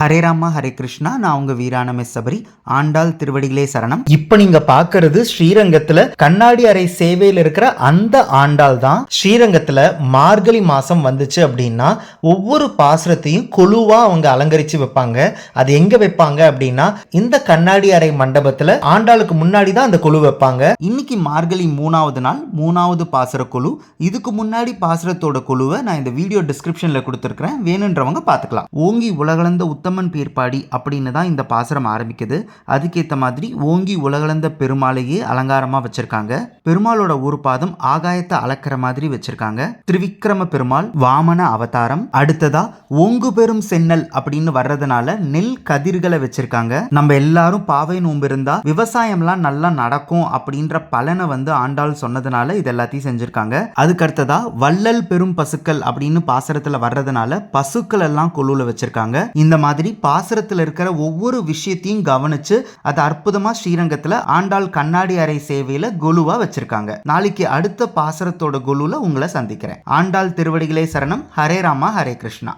ஹரே ராமா ஹரே கிருஷ்ணா. நான் உங்க வீரான மிஸ் சபரி. ஆண்டாள் திருவடிகளே சரணம். இப்ப நீங்க பாக்குறது ஸ்ரீரங்கத்துல கண்ணாடி அறை சேவையில் இருக்கிற அந்த ஆண்டாள் தான். ஸ்ரீரங்கத்துல மார்கழி மாசம் வந்துச்சு அப்படின்னா ஒவ்வொரு பாசுரத்தையும் கொலுவா அவங்க அலங்கரிச்சு வைப்பாங்க. அது எங்க வைப்பாங்க அப்படின்னா இந்த கண்ணாடி அறை மண்டபத்துல ஆண்டாளுக்கு முன்னாடி தான் அந்த கொலு வைப்பாங்க. இன்னைக்கு மார்கழி 3வது நாள் 3வது பாசுர கொலு. இதுக்கு முன்னாடி பாசுரத்தோட கொலுவை நான் இந்த வீடியோ டிஸ்கிரிப்ஷன்ல கொடுத்துருக்கிறேன், வேணுன்றவங்க பார்த்துக்கலாம். ஓங்கி உலகளந்த உத்தமன் பேர்பாடி அப்படின்னு தான் இந்த பாசுரம் ஆரம்பிக்குது. அதுக்கேற்ற மாதிரி ஓங்கி உலகளந்த பெருமாளையே அலங்காரமா வச்சிருக்காங்க. பெருமாளோட ஒரு பாதம் ஆகாயத்தை அளக்கிற மாதிரி வச்சிருக்காங்க. திரிவிக்ரம பெருமாள் வாமன அவதாரம். அடுத்ததா ஓங்கு பெரும் சென்னல் அப்படின்னு வர்றதுனால நெல் கதிர்களை வச்சிருக்காங்க. நம்ம எல்லாரும் பாவை நோம்பு இருந்தா விவசாயம்லாம் நல்லா நடக்கும் அப்படின்ற பலனை ஆண்டாள் சொன்னதுனால இது எல்லாத்தையும் செஞ்சிருக்காங்க. அதுக்கு அடுத்ததா வள்ளல் பெரும் பசுக்கள் அப்படின்னு பாசுரத்துல வர்றதுனால பசுக்கள் எல்லாம் கொலுல வச்சிருக்காங்க. இந்த மாதிரி பாசுரத்தில் இருக்கிற ஒவ்வொரு விஷயத்தையும் கவனிச்சு அது அற்புதமா ஸ்ரீரங்கத்துல ஆண்டாள் கண்ணாடி அறை சேவையில கொலுவா வச்சிருக்காங்க. நாளைக்கு அடுத்த பாசுரத்தோட கொலுல உங்களை சந்திக்கிறேன். ஆண்டாள் திருவடிகளே சரணம். ஹரே ராமா ஹரே கிருஷ்ணா.